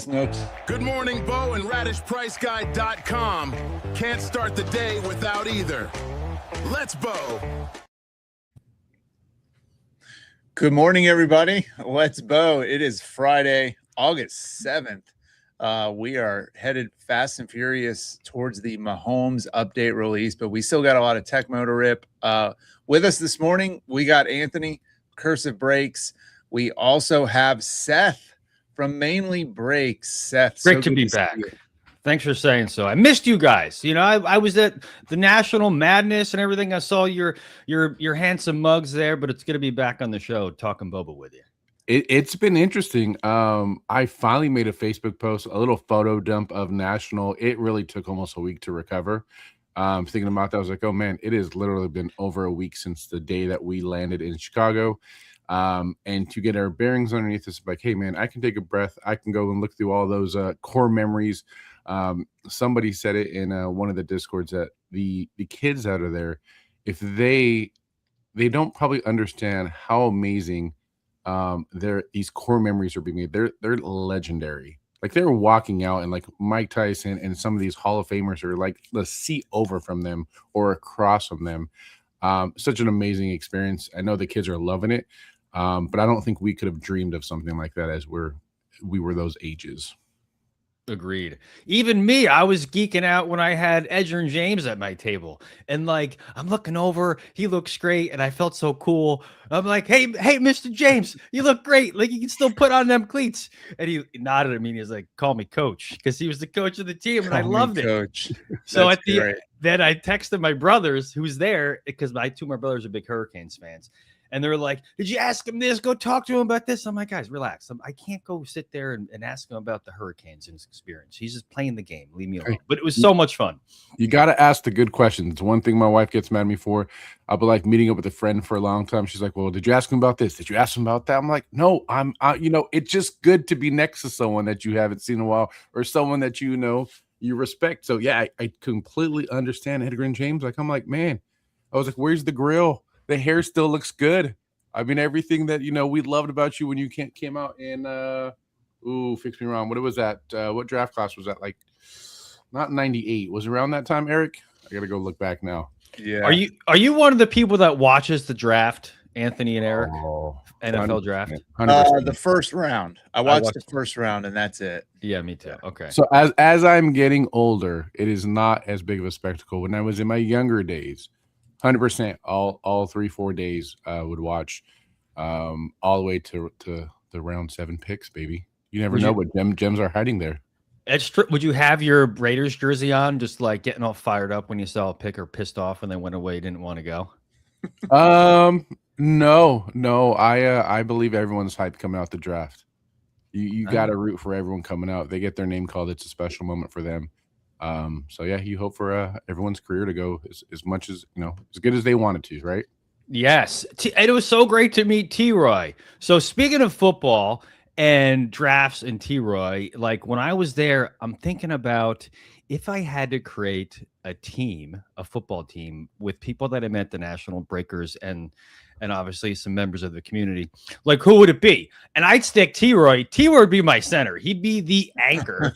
Snooks. Good morning, Bo, and RadishPriceGuide.com. Can't start the day without either. Let's Bo. Good morning, everybody. Let's Bo. It is Friday, August 7th. We are headed fast and furious towards the Mahomes update release, but we still got a lot of tech motor rip. With us this morning, we got Anthony, Cursive Breaks. We also have Seth from Mainly Breaks. Seth, great to be back. Thanks for saying so. I missed you guys. You know, I was at the National Madness and everything. I saw your handsome mugs there, but it's good to be back on the show talking boba with you. It's been interesting. I finally made a Facebook post, a little photo dump of National. It really took almost a week to recover. Thinking about that, I was like, oh man, it has literally been over a week since the day that we landed in Chicago. And to get our bearings underneath us, like, hey man, I can take a breath. I can go and look through all those core memories. Somebody said it in one of the Discords that the kids out of there, if they don't probably understand how amazing these core memories are being made. They're legendary. Like they're walking out and like Mike Tyson and some of these Hall of Famers are like the seat over from them or across from them. Such an amazing experience. I know the kids are loving it. But I don't think we could have dreamed of something like that as we were those ages. Agreed. Even me, I was geeking out when I had Edgerrin James at my table. And like, I'm looking over, he looks great. And I felt so cool. I'm like, hey, Mr. James, you look great. Like you can still put on them cleats. And he nodded at me and he was like, call me coach. Because he was the coach of the team. And I loved it. Coach. So then I texted my brothers who's there because two of my brothers are big Hurricanes fans. And they were like, did you ask him this? Go talk to him about this. I'm like, guys, relax. I can't go sit there and ask him about the Hurricanes and his experience. He's just playing the game. Leave me alone. But it was so much fun. You got to ask the good questions. It's one thing my wife gets mad at me for. I'll be like meeting up with a friend for a long time. She's like, well, did you ask him about this? Did you ask him about that? I'm like, no, it's just good to be next to someone that you haven't seen in a while or someone that you respect. So, yeah, I completely understand Edgerrin James. Like, I'm like, man, I was like, where's the grill? The hair still looks good. I mean, everything that, we loved about you when you came out in, fix me wrong. What was that? What draft class was that? Like, not 98. Was it around that time, Eric? I got to go look back now. Yeah. Are you one of the people that watches the draft, Anthony and Eric? NFL draft? 100%. The first round. I watched the first round, and that's it. Yeah, me too. Okay. So as I'm getting older, it is not as big of a spectacle. When I was in my younger days, 100% all 3-4 days would watch all the way to the round 7 picks, baby. You never know what gems are hiding there. Would you have your Raiders jersey on, just like getting all fired up when you saw a pick or pissed off when they went away, didn't want to go? No. I believe everyone's hyped coming out the draft. You got to root for everyone coming out. They get their name called. It's a special moment for them. So yeah, you hope for everyone's career to go as much as as good as they wanted to, right? Yes, and it was so great to meet T-Roy. So speaking of football and drafts and T-Roy, like when I was there, I'm thinking about if I had to create a football team with people that I met, the National Breakers and obviously some members of the community, like who would it be? And I'd stick T-Roy. T-Roy would be my center. He'd be the anchor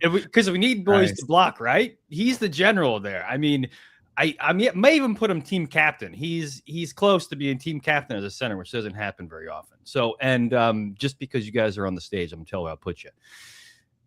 because we need boys to block, right? He's the general there. I mean, I may even put him team captain. He's close to being team captain as a center, which doesn't happen very often. So, and just because you guys are on the stage, I'm telling you, I'll put you.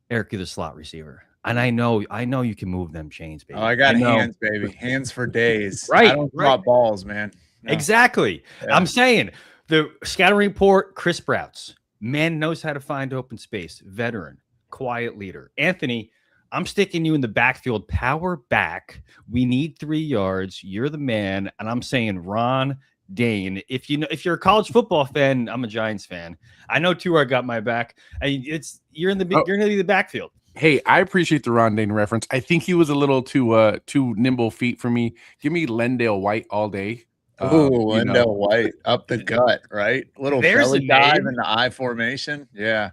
Eric, you're the slot receiver. And I know you can move them chains, baby. Oh, I got hands, baby. Hands for days. Right. I don't drop balls, man. No. Exactly. Yeah. I'm saying the scouting report, Chris Sprouts, man knows how to find open space, veteran, quiet leader. Anthony, I'm sticking you in the backfield, power back. We need 3 yards. You're the man. And I'm saying Ron Dayne. If you're a college football fan, I'm a Giants fan. I know T-Roy got my back. You're going to be the backfield. Hey, I appreciate the Ron Dayne reference. I think he was a little too nimble feet for me. Give me Lendale White all day. Lendale White up the gut, right? Little belly dive in the I formation. Yeah.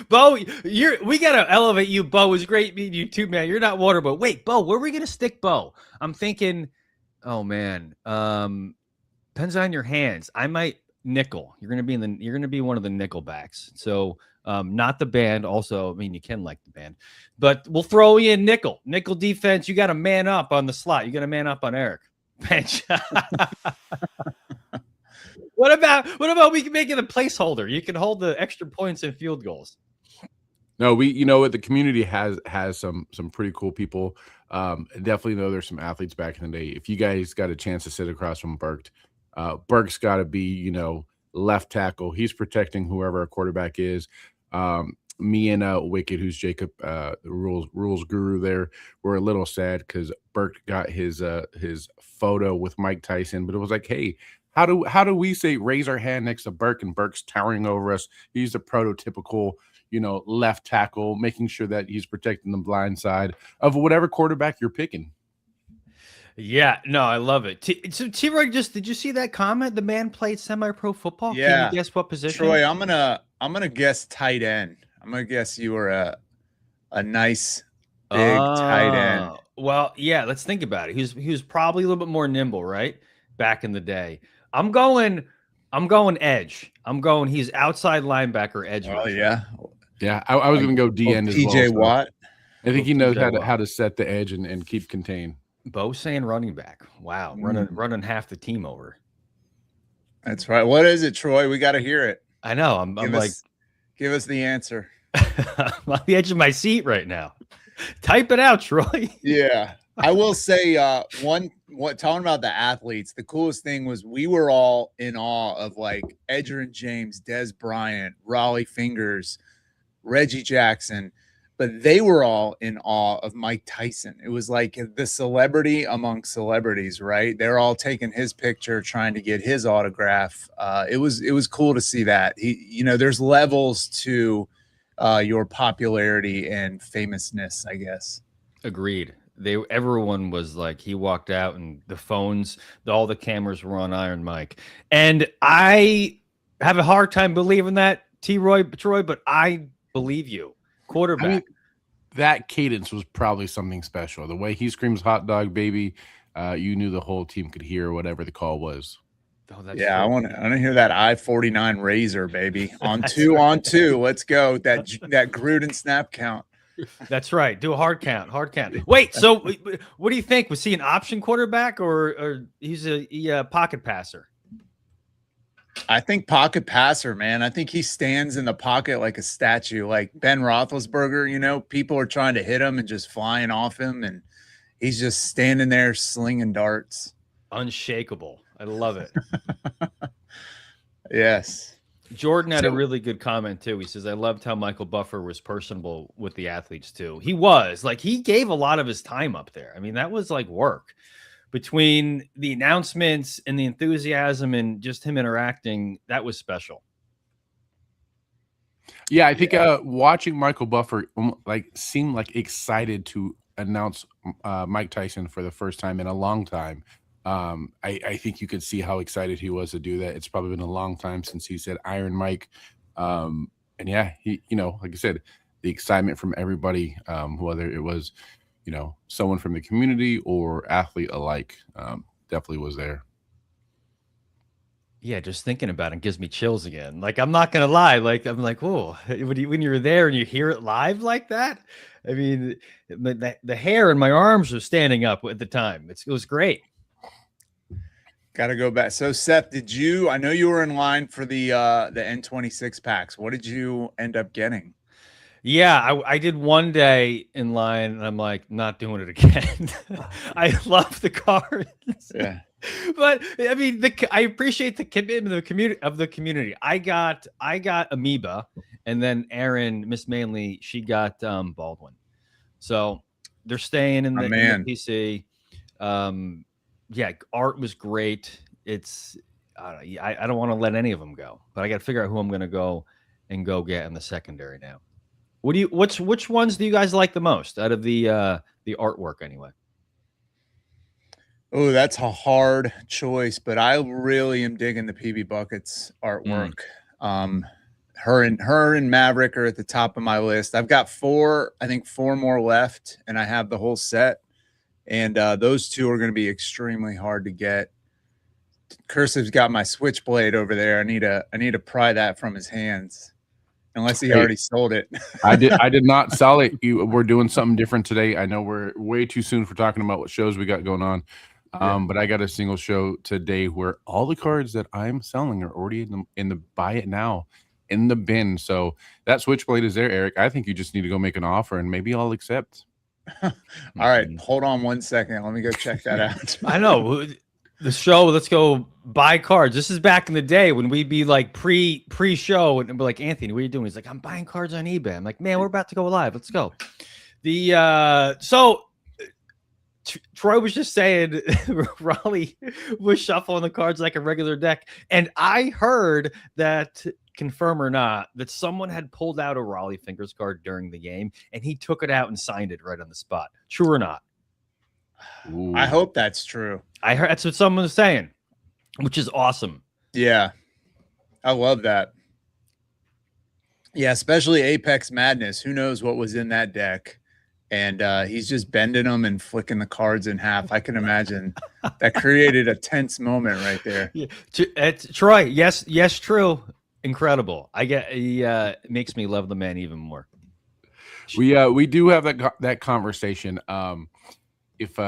Bo, we gotta elevate you. Bo, it was great meeting you too, man. You're not water, but wait, Bo, where are we gonna stick Bo? I'm thinking, oh man, depends on your hands. I might nickel. You're gonna be one of the nickel backs. So not the band. Also, I mean, you can like the band, but we'll throw you in nickel defense. You got to man up on the slot. You got to man up on Eric bench. What about we can make it a placeholder? You can hold the extra points and field goals. No, you know what, the community has some pretty cool people. Definitely know there's some athletes back in the day. If you guys got a chance to sit across from Burke, Burke's got to be, you know, left tackle. He's protecting whoever a quarterback is. Me and Wicked, who's Jacob, the rules guru there, were a little sad because Burke got his photo with Mike Tyson, but it was like, hey, how do we say raise our hand next to Burke, and Burke's towering over us? He's the prototypical, you know, left tackle, making sure that he's protecting the blind side of whatever quarterback you're picking. Yeah, no, I love it. So T-Roy, did you see that comment? The man played semi-pro football. Yeah. Can you guess what position? Troy, I'm gonna guess tight end. I'm gonna guess you were a nice big tight end. Well, yeah, let's think about it. He was probably a little bit more nimble, right? Back in the day. I'm going edge. He's outside linebacker, edge. Oh yeah. Yeah, I was going to go D end as well. TJ Watt. I think he knows how to set the edge and keep contained. Bo saying running back. Wow, running half the team over. That's right. What is it, Troy? We got to hear it. I know. I'm like, give us the answer. I'm on the edge of my seat right now. Type it out, Troy. Yeah, I will say talking about the athletes, the coolest thing was we were all in awe of like Edgerrin James, Des Bryant, Raleigh Fingers, Reggie Jackson, but they were all in awe of Mike Tyson. It was like the celebrity among celebrities, right? They're all taking his picture, trying to get his autograph. It was cool to see that. There's levels to your popularity and famousness, I guess. Agreed. Everyone was like, he walked out and the phones, all the cameras were on Iron Mike. And I have a hard time believing that, Troy, but I believe you. Quarterback. I mean, that cadence was probably something special. The way he screams "hot dog, baby," you knew the whole team could hear whatever the call was. Oh, that's I want to hear that I-49 razor, baby. On two. Let's go. That Gruden snap count. That's right. Do a hard count. Wait, so what do you think? Was he an option quarterback or he's a pocket passer? I think pocket passer, man. I think he stands in the pocket like a statue, like Ben Roethlisberger. People are trying to hit him and just flying off him, and he's just standing there slinging darts. Unshakable. I love it. Yes. Jordan had a really good comment too. He says, I loved how Michael Buffer was personable with the athletes too. He was like, he gave a lot of his time up there. I mean, that was like work between the announcements and the enthusiasm and just him interacting. That was special. Yeah. I think watching Michael Buffer seemed like excited to announce Mike Tyson for the first time in a long time. I think you could see how excited he was to do that. It's probably been a long time since he said Iron Mike. And yeah, he, like I said, the excitement from everybody, whether it was, someone from the community or athlete alike, definitely was there. Yeah, just thinking about it gives me chills again. Like, I'm not gonna lie. Like, I'm like, whoa, when you're there and you hear it live like that. I mean, the hair in my arms was standing up at the time. It was great. Got to go back. So Seth, I know you were in line for the N26 packs. What did you end up getting? Yeah, I did one day in line and I'm like, not doing it again. I love the cards. Yeah. But I mean, I appreciate the commitment of the community. I got Amoeba, and then Miss Manley, she got Baldwin. So they're staying in the PC. Yeah, art was great. It's I don't want to let any of them go, but I got to figure out who I'm going to go get in the secondary now. Which ones do you guys like the most out of the artwork anyway? Oh, that's a hard choice, but I really am digging the PB Buckets artwork. Her and Maverick are at the top of my list. I've got four more left, and I have the whole set. And those two are going to be extremely hard to get. Cursive's got my switchblade over there. I need to pry that from his hands, unless he already sold it. I did not sell it. We're doing something different today. I know we're way too soon for talking about what shows we got going on. But I got a single show today where all the cards that I'm selling are already in the buy it now in the bin. So that switchblade is there, Eric. I think you just need to go make an offer and maybe I'll accept. All right, hold on 1 second. Let me go check that out. I know the show. Let's go buy cards. This is back in the day when we'd be like pre-show and be like, Anthony, what are you doing? He's like, I'm buying cards on eBay. I'm like, man, we're about to go live. Let's go. Troy was just saying Raleigh was shuffling the cards like a regular deck. And I heard that, confirm or not, that someone had pulled out a Raleigh Fingers card during the game and he took it out and signed it right on the spot. True or not? Ooh. I hope that's true. I heard that's what someone was saying, which is awesome. Yeah, I love that. Yeah, especially Apex Madness. Who knows what was in that deck? And he's just bending them and flicking the cards in half. I can imagine that created a tense moment right there. Yeah. Troy, yes, true. Incredible. He makes me love the man even more. We do have that conversation. If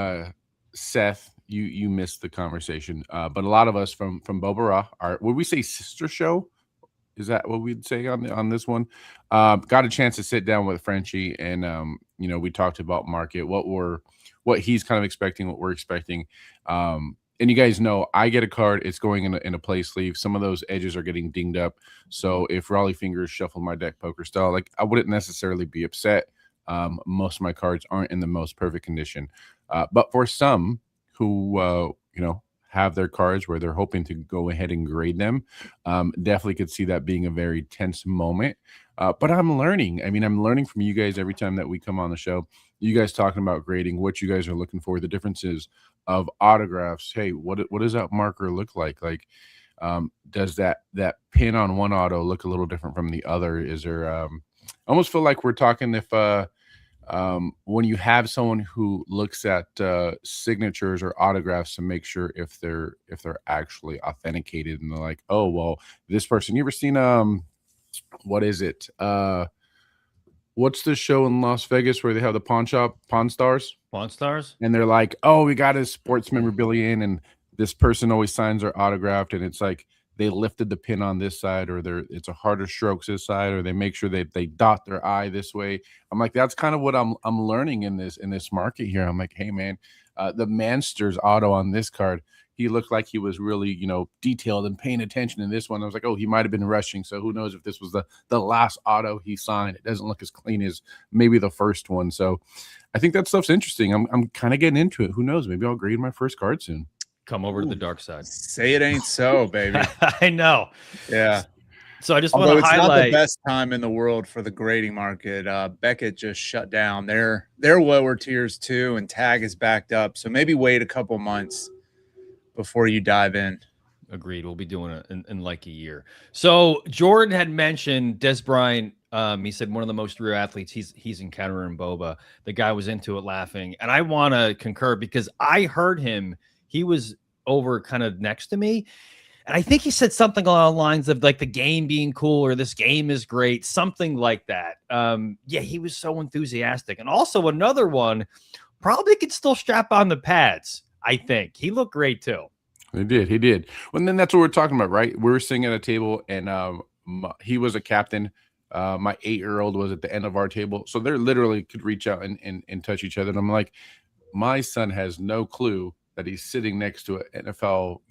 Seth, you missed the conversation, but a lot of us from Bobara, would we say sister show? Is that what we'd say on this one? Got a chance to sit down with Frenchie and we talked about market, what he's kind of expecting, what we're expecting. And you guys know I get a card, it's going in a play sleeve. Some of those edges are getting dinged up. So if Raleigh Fingers shuffled my deck poker style, like I wouldn't necessarily be upset. Most of my cards aren't in the most perfect condition. But for some who have their cards where they're hoping to go ahead and grade them, definitely could see that being a very tense moment. But I'm learning. I mean, I'm learning from you guys every time that we come on the show. You guys talking about grading, what you guys are looking for, the differences of autographs. Hey, what does that marker look like? Like, does that pin on one auto look a little different from the other? Is there? I almost feel like we're talking if when you have someone who looks at signatures or autographs to make sure if they're actually authenticated, and they're like, oh well, this person. You ever seen what is it? What's the show in Las Vegas where they have the pawn shop, Pawn Stars? Pawn Stars? And they're like, oh, we got his sports memorabilia in, and this person always signs their autographed, and it's like they lifted the pin on this side, or it's a harder strokes this side, or they make sure they dot their I this way. I'm like, that's kind of what I'm learning in this market here. I'm like, hey man, the Mansters auto on this card, he looked like he was really, detailed and paying attention in this one. I was like, oh, he might have been rushing. So who knows if this was the last auto he signed. It doesn't look as clean as maybe the first one. So I think that stuff's interesting. I'm kind of getting into it. Who knows? Maybe I'll grade my first card soon. Come over to the dark side. Say it ain't so, baby. I know. Yeah. So I just want to highlight. It's not the best time in the world for the grading market. Beckett just shut down. They're lower tiers too, and Tag is backed up. So maybe wait a couple months before you dive in. Agreed. We'll be doing it in like a year. So Jordan had mentioned Des Bryant. He said one of the most rare athletes he's encountering in Boba. The guy was into it laughing. And I want to concur because I heard him. He was over kind of next to me. And I think he said something along the lines of like the game being cool or this game is great, something like that. Yeah, he was so enthusiastic. And also another one probably could still strap on the pads. I think he looked great too. He did. Well, and then that's what we're talking about, right? We were sitting at a table and he was a captain. My 8-year-old was at the end of our table. So they literally could reach out and touch each other. And I'm like, my son has no clue that he's sitting next to an NFL,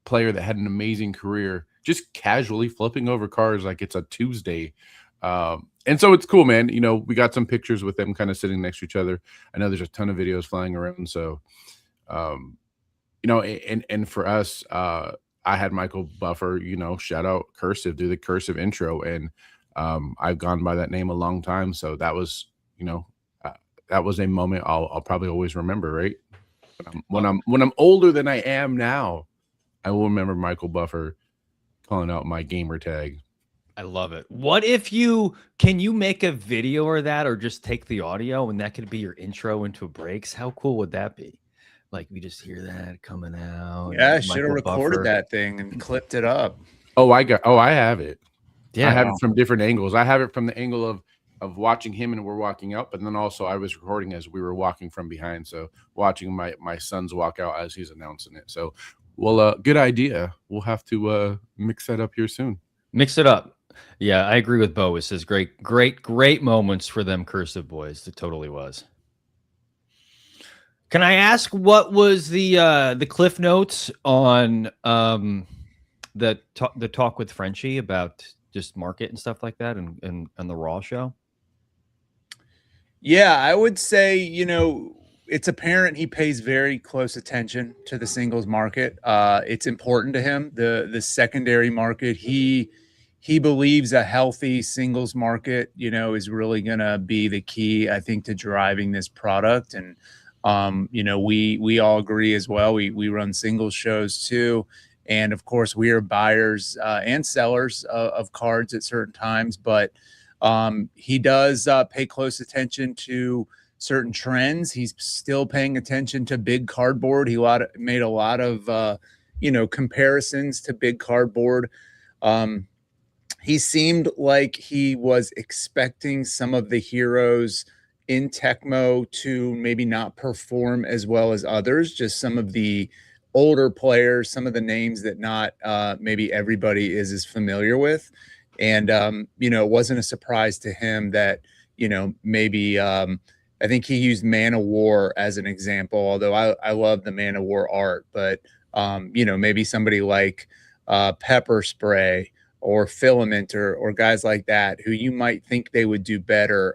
player that had an amazing career, just casually flipping over cars like it's a Tuesday. And so it's cool, man. We got some pictures with them kind of sitting next to each other. I know there's a ton of videos flying around. So, and for us, I had Michael Buffer, shout out Cursive, do the Cursive intro. And I've gone by that name a long time. So that was, that was a moment I'll probably always remember, right? When I'm older than I am now, I will remember Michael Buffer calling out my gamer tag. I love it. What if can you make a video or that, or just take the audio and that could be your intro into breaks? How cool would that be? Like we just hear that coming out. Yeah, I and should have Michael recorded Buffer. that thing and clipped it up. I have it. Yeah, I have it from different angles. I have it from the angle of watching him and we're walking out, but then also I was recording as we were walking from behind. So watching my sons walk out as he's announcing it. So, well, good idea. We'll have to mix that up here soon. Mix it up. Yeah, I agree with Bo. It says great moments for them cursive boys. It totally was. Can I ask what was the cliff notes on the talk with Frenchie about just market and stuff like that and the Raw show? Yeah, I would say, it's apparent he pays very close attention to the singles market. It's important to him, the secondary market. He believes a healthy singles market, is really going to be the key, I think, to driving this product. And, we all agree as well. We run singles shows too. And of course, we are buyers and sellers of cards at certain times, but he does pay close attention to certain trends. He's still paying attention to big cardboard. He made a lot of, comparisons to big cardboard. He seemed like he was expecting some of the heroes in Tecmo to maybe not perform as well as others, just some of the older players, some of the names that not maybe everybody is as familiar with. And, it wasn't a surprise to him that, maybe I think he used Man of War as an example, although I love the Man of War art, but, maybe somebody like Pepper Spray or Filament or guys like that who you might think they would do better.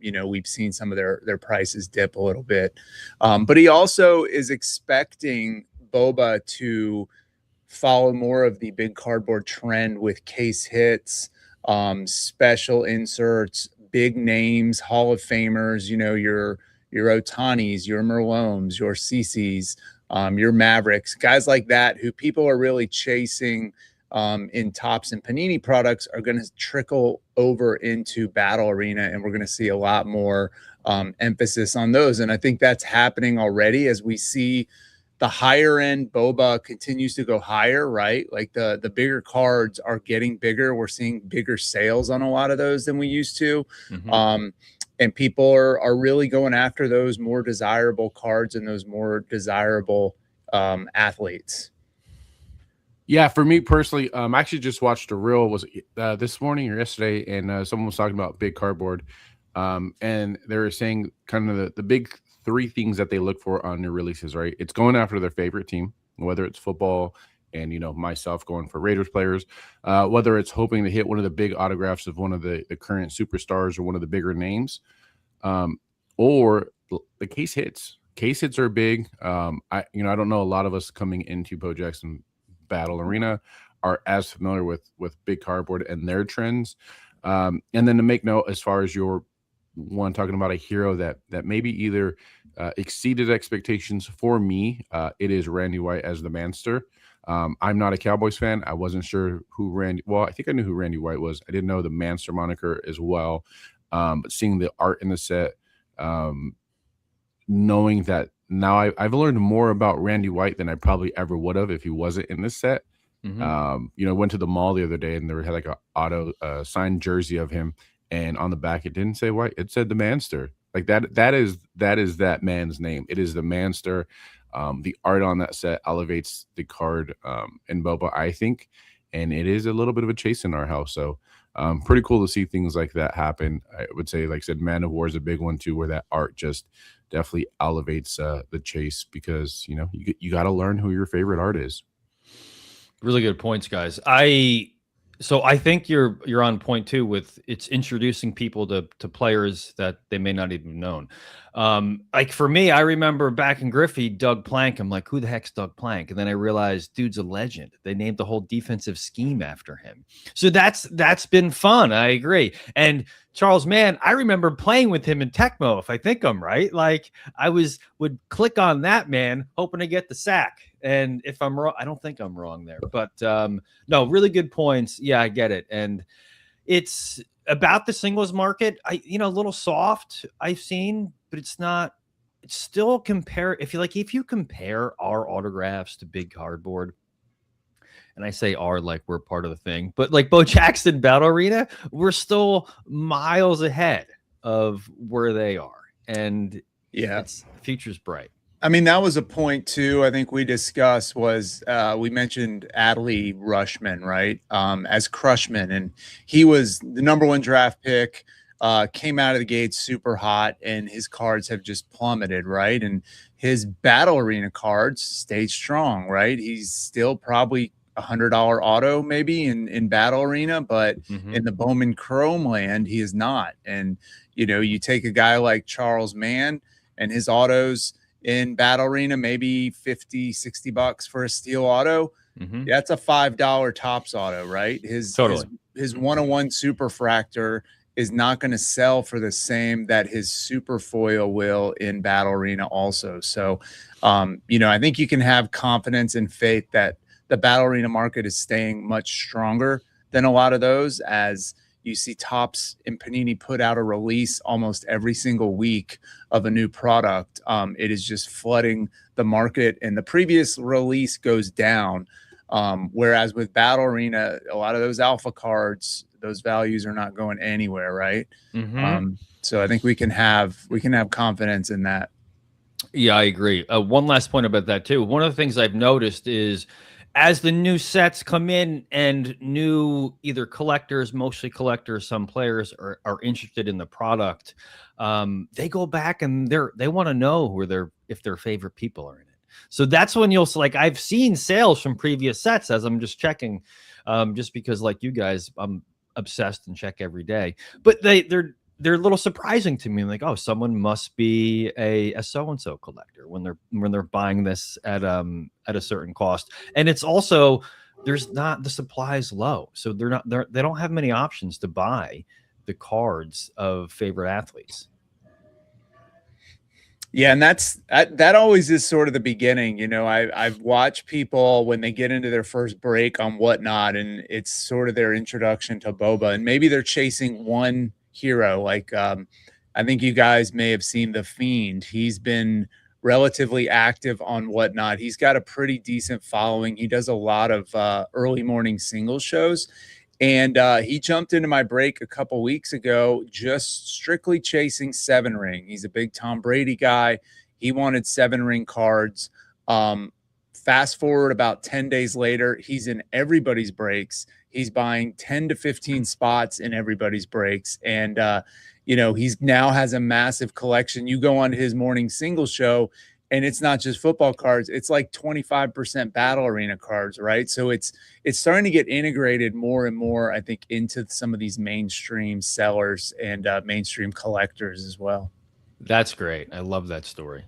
We've seen some of their prices dip a little bit. But he also is expecting Boba to follow more of the big cardboard trend with case hits, special inserts, big names, Hall of Famers, your Otanis, your Merlomes, your CCs, your Mavericks, guys like that who people are really chasing in Topps and Panini products are going to trickle over into Battle Arena, and we're going to see a lot more emphasis on those. And I think that's happening already as we see the higher end Boba continues to go higher, right? Like the bigger cards are getting bigger. We're seeing bigger sales on a lot of those than we used to. Mm-hmm. And people are really going after those more desirable cards and those more desirable athletes. Yeah, for me personally, I actually just watched a reel, was it this morning or yesterday, and someone was talking about big cardboard, and they were saying kind of the big three things that they look for on new releases, right? It's going after their favorite team, whether it's football and, myself going for Raiders players, whether it's hoping to hit one of the big autographs of one of the current superstars or one of the bigger names, or the case hits. Case hits are big. I don't know a lot of us coming into Bo Jackson Battle Arena are as familiar with big cardboard and their trends. And then to make note, as far as your one talking about a hero that maybe either exceeded expectations for me, it is Randy White as the Manster. I'm not a Cowboys fan. I wasn't sure I think I knew who Randy White was. I didn't know the Manster moniker as well. But seeing the art in the set, knowing that now I've learned more about Randy White than I probably ever would have if he wasn't in this set. Mm-hmm. Went to the mall the other day and they had like a auto signed jersey of him, and on the back it didn't say White, it said the Manster. Like that is that man's name. It is the Manster. The art on that set elevates the card in Boba, I think, and it is a little bit of a chase in our house. So pretty cool to see things like that happen. I would say, like I said, Man of War is a big one too, where that art just definitely elevates the chase, because you got to learn who your favorite art is. Really good points, guys. So I think you're on point too with it's introducing people to players that they may not even known. Like for me, I remember back in Griffey, Doug Plank. I'm like, who the heck's Doug Plank? And then I realized, dude's a legend. They named the whole defensive scheme after him. So that's been fun. I agree. And Charles Mann, I remember playing with him in Tecmo, if I think I'm right. Like I would click on that man, hoping to get the sack. And if I'm wrong, I don't think I'm wrong there. But no, really good points. Yeah, I get it. And it's about the singles market. A little soft I've seen, but it's not still compare, if you compare our autographs to big cardboard, and I say our like we're part of the thing, but like Bo Jackson Battle Arena, we're still miles ahead of where they are. And Yeah. it's the future's bright. I mean, that was a point too. I think we discussed was we mentioned Adley Rushman, right? As Crushman, and he was the #1 draft pick. Came out of the gate super hot, and his cards have just plummeted, right? And his Battle Arena cards stayed strong, right? He's still probably $100 auto maybe in Battle Arena, but in the Bowman Chrome land, he is not. And you take a guy like Charles Mann and his autos in Battle Arena, maybe 50, 60 bucks for a steel auto. That's a $5 tops auto, right? His 101 Superfractor is not going to sell for the same that his super foil will in Battle Arena also. So, I think you can have confidence and faith that the Battle Arena market is staying much stronger than a lot of those, as you see Topps and Panini put out a release almost every single week of a new product. It is just flooding the market, and the previous release goes down. Whereas with Battle Arena, a lot of those alpha cards, those values are not going anywhere, right? So I think we can have confidence in that. Yeah, I agree. One last point about that too. One of the things I've noticed is as the new sets come in and new either collectors, mostly collectors, some players are interested in the product, they go back and they want to know if their favorite people are in it. So that's when you'll like, I've seen sales from previous sets as I'm just checking, just because like you guys, I'm obsessed and check every day, but they're a little surprising to me. Like, oh, someone must be a so-and-so collector when they're buying this at a certain cost. And it's also, the supply is low. So they don't have many options to buy the cards of favorite athletes. Yeah, and that always is sort of the beginning. I've watched people when they get into their first break on Whatnot, and it's sort of their introduction to Boba, and maybe they're chasing one hero. Like I think you guys may have seen The Fiend. He's been relatively active on Whatnot. He's got a pretty decent following. He does a lot of early morning single shows. And he jumped into my break a couple weeks ago, just strictly chasing 7-ring. He's a big Tom Brady guy. He wanted 7-ring cards. Fast forward about 10 days later, he's in everybody's breaks. He's buying 10 to 15 spots in everybody's breaks. And, he's now has a massive collection. You go on his morning single show, and it's not just football cards. It's like 25% Battle Arena cards, right? So it's starting to get integrated more and more, I think, into some of these mainstream sellers and mainstream collectors as well. That's great. I love that story.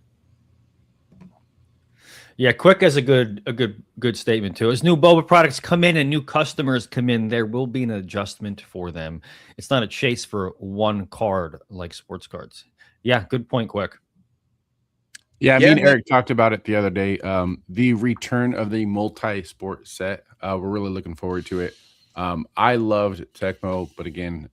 Yeah, Quick has a good statement too. As new Boba products come in and new customers come in, there will be an adjustment for them. It's not a chase for one card like sports cards. Yeah, good point, Quick. Yeah, me and Eric talked about it the other day. The return of the multi-sport set. We're really looking forward to it. I loved Tecmo, but again,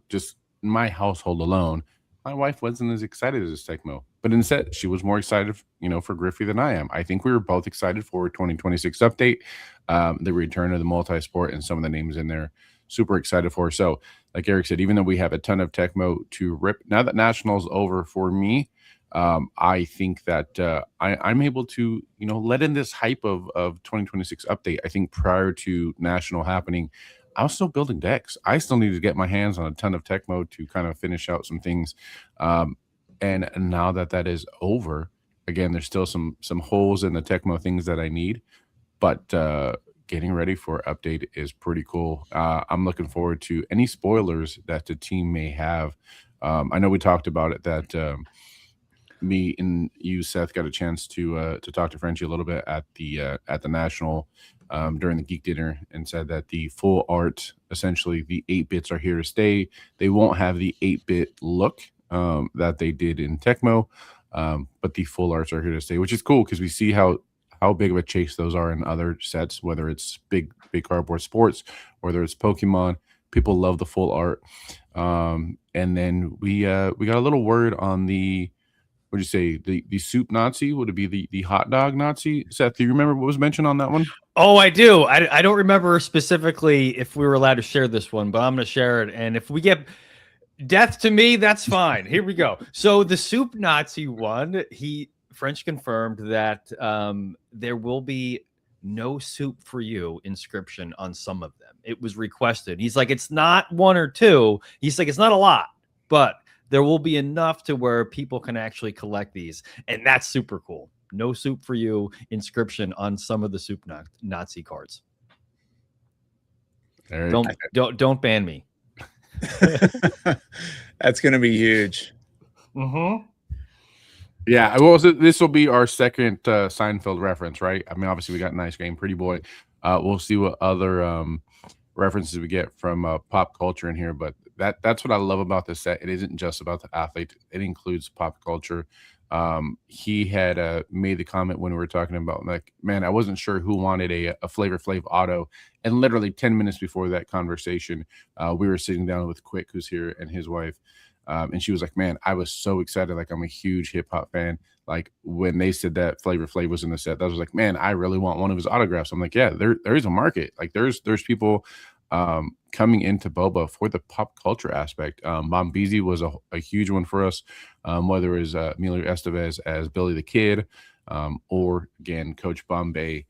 just my household alone, my wife wasn't as excited as Tecmo. But instead, she was more excited, for Griffey than I am. I think we were both excited for 2026 update, the return of the multi-sport and some of the names in there. Super excited for. So, like Eric said, even though we have a ton of Tecmo to rip, now that National's over for me, I think that I'm able to, let in this hype of 2026 update. I think prior to National happening, I was still building decks. I still needed to get my hands on a ton of Tecmo to kind of finish out some things. And now that is over, again, there's still some holes in the Tecmo things that I need, but getting ready for update is pretty cool. I'm looking forward to any spoilers that the team may have. I know we talked about it that me and you, Seth, got a chance to talk to Frenchie a little bit at the National during the Geek Dinner, and said that the full art, essentially the 8-bits are here to stay. They won't have the 8-bit look that they did in Tecmo, but the full arts are here to stay, which is cool because we see how big of a chase those are in other sets, whether it's big cardboard sports, whether it's Pokemon. People love the full art. And then we got a little word on the would you say the soup Nazi? Would it be the hot dog Nazi? Seth, do you remember what was mentioned on that one? Oh, I do. I don't remember specifically if we were allowed to share this one, but I'm going to share it. And if we get death to me, that's fine. Here we go. So the soup Nazi one, French confirmed that there will be no soup for you inscription on some of them. It was requested. He's like, it's not one or two. He's like, it's not a lot, but there will be enough to where people can actually collect these. And that's super cool. No soup for you inscription on some of the soup Nazi cards. Don't ban me. That's going to be huge. Mm-hmm. Yeah, well, this will be our second Seinfeld reference, right? I mean, obviously we got Nice Game, Pretty Boy. We'll see what other references we get from pop culture in here, but that's what I love about this set. It isn't just about the athlete; it includes pop culture. He had made the comment when we were talking about, like, man, I wasn't sure who wanted a Flavor Flav auto, and literally 10 minutes before that conversation, we were sitting down with Quick, who's here, and his wife. And she was like, man, I was so excited. Like, I'm a huge hip hop fan. Like, when they said that Flavor Flav was in the set, that was like, man, I really want one of his autographs. I'm like, yeah, there is a market. Like, there's people coming into Boba for the pop culture aspect. Bombizi was a huge one for us, whether it was Emilio Estevez as Billy the Kid, or again, Coach Bombay.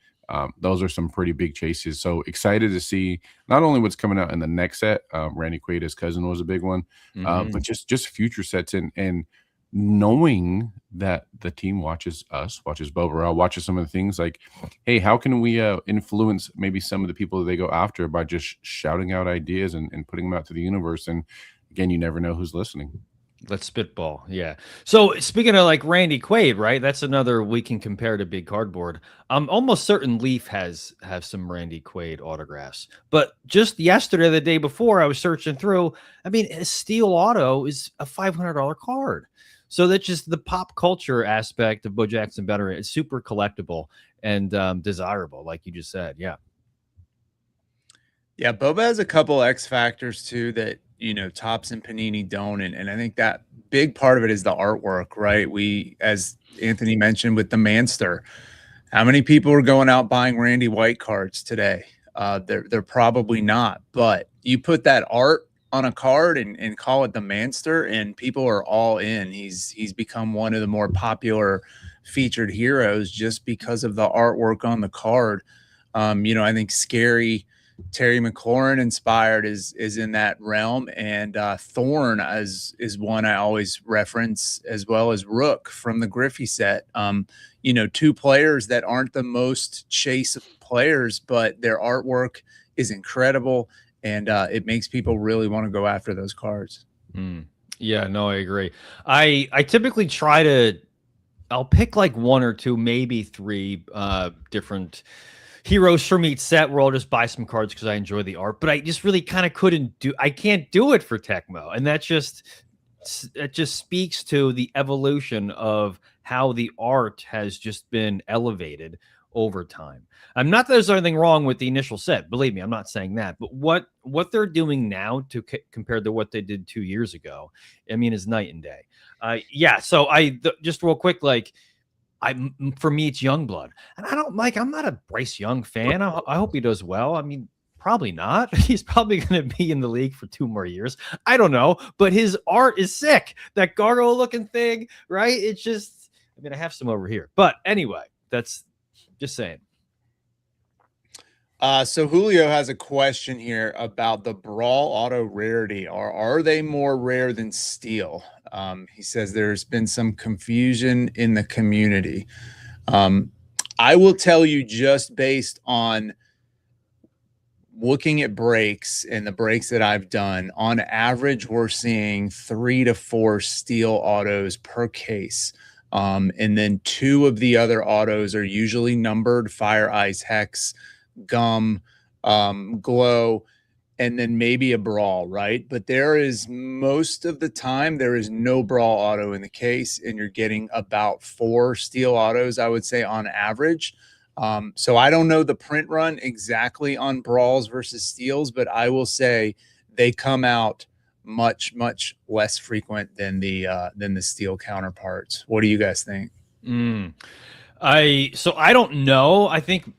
Those are some pretty big chases. So excited to see not only what's coming out in the next set. Randy Quaid's cousin was a big one, but just future sets, and knowing that the team watches us, watches Boba, watches some of the things like, hey, how can we influence maybe some of the people that they go after by just shouting out ideas and putting them out to the universe? And again, you never know who's listening. Let's spitball. Yeah. So speaking of like Randy Quaid, right? That's another we can compare to Big Cardboard. I'm almost certain Leaf have some Randy Quaid autographs. But just yesterday, the day before, I was searching through. I mean, a steel auto is a $500 card. So that's just the pop culture aspect of Bo Jackson Veteran. It's super collectible and desirable, like you just said. Yeah. Yeah, Boba has a couple X factors too that, you know, Topps and Panini don't. And I think that big part of it is the artwork, right? We, as Anthony mentioned with the Manster, how many people are going out buying Randy White cards today? They're probably not. But you put that art on a card and call it the Manster, and people are all in. He's become one of the more popular featured heroes just because of the artwork on the card. You know, I think Scary Terry McLaurin inspired is in that realm, and Thorn is one I always reference, as well as Rook from the Griffey set. You know, two players that aren't the most chase players, but their artwork is incredible, and it makes people really want to go after those cards. Yeah, no, I agree. I typically try to, I'll pick like one or two, maybe three different heroes from each set where I'll just buy some cards because I enjoy the art, but I just really kind of I can't do it for Tecmo. And it just speaks to the evolution of how the art has just been elevated over time. I'm not that there's anything wrong with the initial set. Believe me, I'm not saying that. But what they're doing now compared to what they did 2 years ago, I mean, is night and day. Yeah. So just real quick, like, for me, it's Youngblood, and I'm not a Bryce Young fan. I hope he does well. I mean, probably not. He's probably going to be in the league for 2 more years. I don't know, but his art is sick. That gargoyle looking thing, right? It's just, I mean, I have some over here, but anyway, that's just saying. So Julio has a question here about the Brawl auto rarity. Are they more rare than steel? He says there's been some confusion in the community. I will tell you, just based on looking at breaks and the breaks that I've done, on average, we're seeing 3 to 4 steel autos per case. And then 2 of the other autos are usually numbered: Fire, Ice, Hex, Gum, Glow, and then maybe a Brawl, right? But there is, most of the time, there is no Brawl auto in the case, and you're getting about 4 steel autos, I would say, on average. So I don't know the print run exactly on Brawls versus steels, but I will say they come out much less frequent than the steel counterparts. What do you guys think? I don't know. I think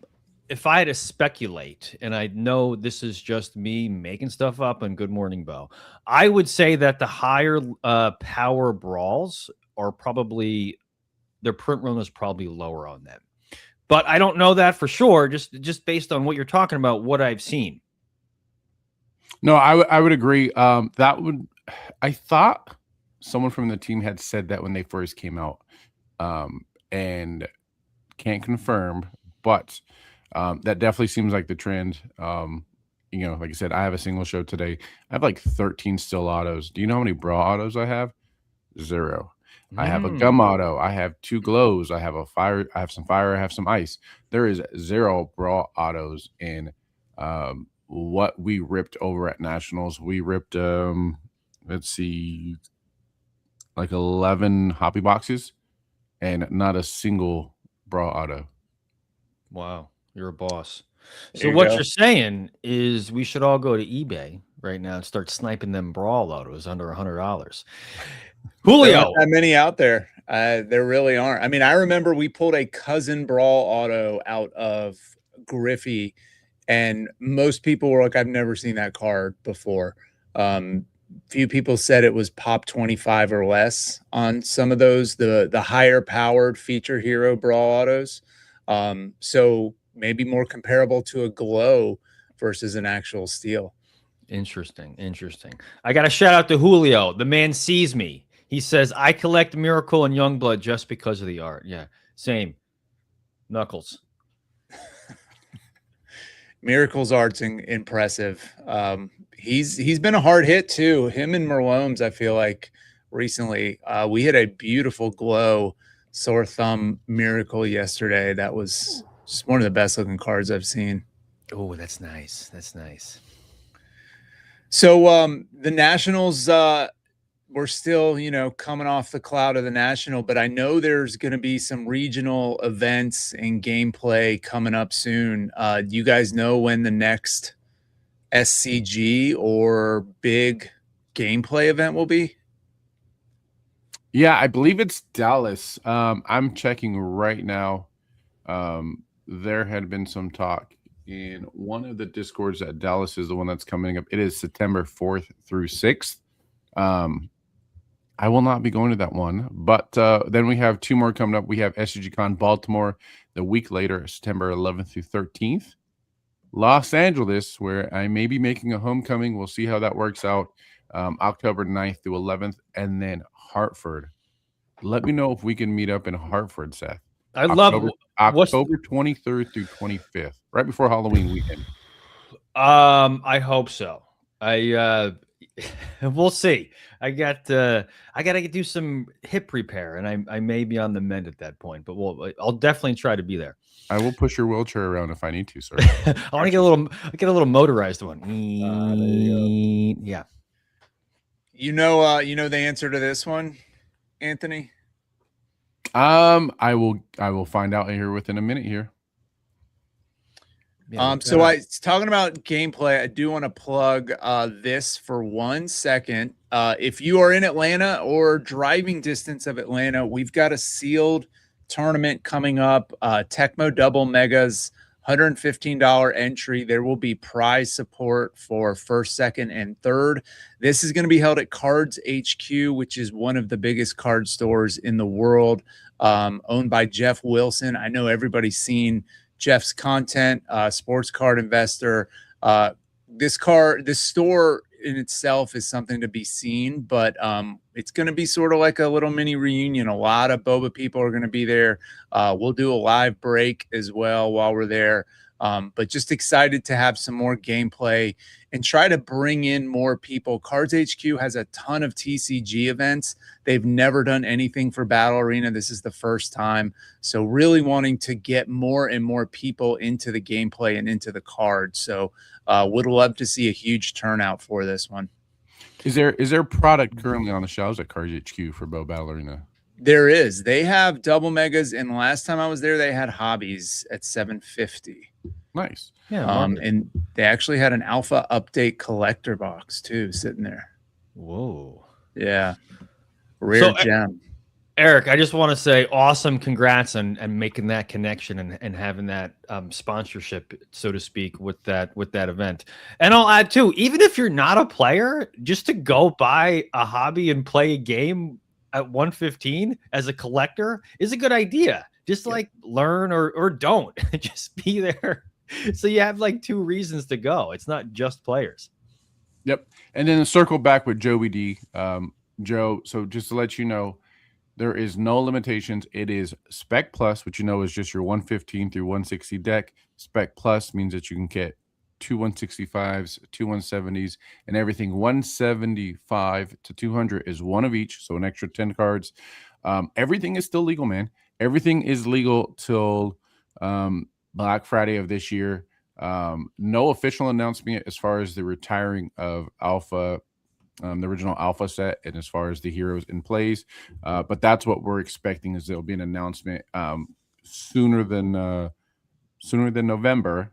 if I had to speculate, and I know this is just me making stuff up, and Good Morning Bo, I would say that the higher power brawls are probably, their print run is probably lower on them. But I don't know that for sure, just based on what you're talking about, what I've seen. No, I would agree. I thought someone from the team had said that when they first came out, and can't confirm, but that definitely seems like the trend. Like I said, I have a single show today. I have like 13 still autos. Do you know how many bra autos I have? 0. I have a gum auto. I have 2 glows. I have a fire. I have some fire. I have some ice. There is 0 bra autos in what we ripped over at Nationals. We ripped let's see, like 11 hobby boxes and not a single bra auto. Wow, you're a boss. So what you're saying is we should all go to eBay right now and start sniping them brawl autos under $100. Julio, there aren't that many out there. There really aren't. I mean, I remember we pulled a cousin brawl auto out of Griffey, and most people were like, "I've never seen that card before." Few people said it was pop 25 or less on some of those, the higher powered feature hero brawl autos. So maybe more comparable to a glow versus an actual steel. Interesting. I got a shout out to Julio. The man sees me. He says, I collect Miracle and Youngblood just because of the art. Yeah, same. Knuckles. Miracle's art's impressive. He's been a hard hit too. Him and Merlomes, I feel like recently. We had a beautiful glow sore thumb Miracle yesterday. That was just one of the best looking cards I've seen. Oh, that's nice. So the Nationals, we're still, coming off the cloud of the National, but I know there's going to be some regional events and gameplay coming up soon. Do you guys know when the next SCG or big gameplay event will be? Yeah, I believe it's Dallas. I'm checking right now. There had been some talk in one of the Discords that Dallas is the one that's coming up. It is September 4th through 6th. I will not be going to that one, but then we have 2 more coming up. We have SCGCon Baltimore the week later, September 11th through 13th. Los Angeles, where I may be making a homecoming. We'll see how that works out. October 9th through 11th, and then Hartford. Let me know if we can meet up in Hartford, Seth. October 23rd through 25th, right before Halloween weekend. I hope so. We'll see. I got to do some hip repair, and I may be on the mend at that point. But I'll definitely try to be there. I will push your wheelchair around if I need to, sir. I want to get a little motorized one. Yeah. You know the answer to this one, Anthony? I will find out here within a minute here. Yeah, talking about gameplay, I do want to plug this for 1 second. If you are in Atlanta or driving distance of Atlanta, we've got a sealed tournament coming up. Tecmo Double Megas, $115 entry. There will be prize support for first, second, and third. This is going to be held at Cards HQ, which is one of the biggest card stores in the world, owned by Jeff Wilson. I know everybody's seen Jeff's content, sports card investor. This store in itself is something to be seen, but it's going to be sort of like a little mini reunion. A lot of Boba people are going to be there. We'll do a live break as well while we're there. But just excited to have some more gameplay and try to bring in more people. Cards HQ has a ton of TCG events. They've never done anything for Battle Arena. This is the first time. So really wanting to get more and more people into the gameplay and into the cards. So would love to see a huge turnout for this one. Is there product currently on the shelves at Cards HQ for Bo Battle Arena? There is. They have double megas, and last time I was there, they had hobbies at $750. Nice. Yeah. And they actually had an alpha update collector box too sitting there. Whoa. Yeah. Rare So, gem. Eric, I just want to say awesome congrats and making that connection and having that sponsorship, so to speak, with that event. And I'll add too, even if you're not a player, just to go buy a hobby and play a game at 115 as a collector is a good idea. Just like learn or don't. Just be there. So you have like two reasons to go. It's not just players. Yep. And then circle back with Joey D. Joe, so just to let you know, there is no limitations. It is Spec Plus, which you know is just your 115 through 160 deck. Spec Plus means that you can get 2 165s, 2 170s, and everything 175 to 200 is one of each, so an extra 10 cards. Everything is still legal, man. Everything is legal till Black Friday of this year. No official announcement as far as the retiring of Alpha, the original Alpha set, and as far as the heroes in plays, but that's what we're expecting, is there'll be an announcement sooner than November,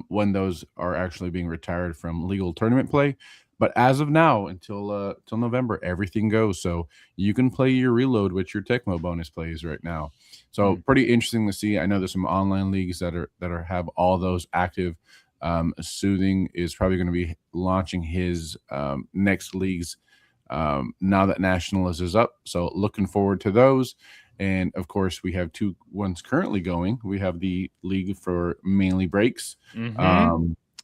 when those are actually being retired from legal tournament play. But as of now, until November, everything goes. So you can play your reload with your Tecmo bonus plays right now. So pretty interesting to see. I know there's some online leagues that have all those active. Soothing is probably going to be launching his next leagues now that Nationals is up. So looking forward to those. And of course, we have two ones currently going. We have the league for mainly breaks,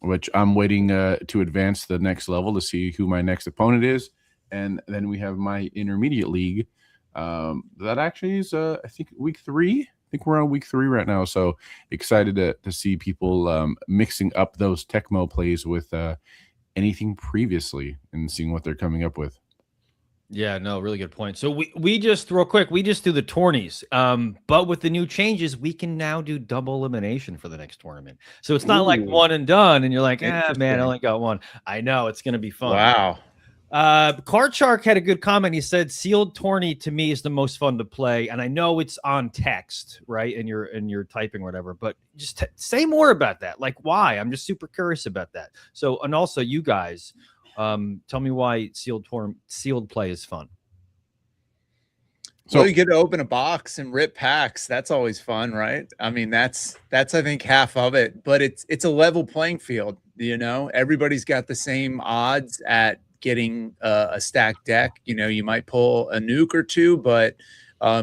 which I'm waiting to advance the next level to see who my next opponent is. And then we have my intermediate league that actually is, I think, week 3. I think we're on week 3 right now. So excited to see people mixing up those Tecmo plays with anything previously and seeing what they're coming up with. Yeah, no, really good point. So we just real quick, we just do the tourneys. But with the new changes, we can now do double elimination for the next tournament. So it's not like one and done, and you're like, man, I only got one. I know it's gonna be fun. Wow. Card Shark had a good comment. He said sealed tourney to me is the most fun to play. And I know it's on text, right? And you're typing or whatever, but just say more about that. Like why? I'm just super curious about that. So, and also you guys, tell me why sealed play is fun. So you get to open a box and rip packs. That's always fun, right? I mean, that's I think half of it, but it's a level playing field. You know, everybody's got the same odds at getting a stacked deck. You know, you might pull a nuke or two, but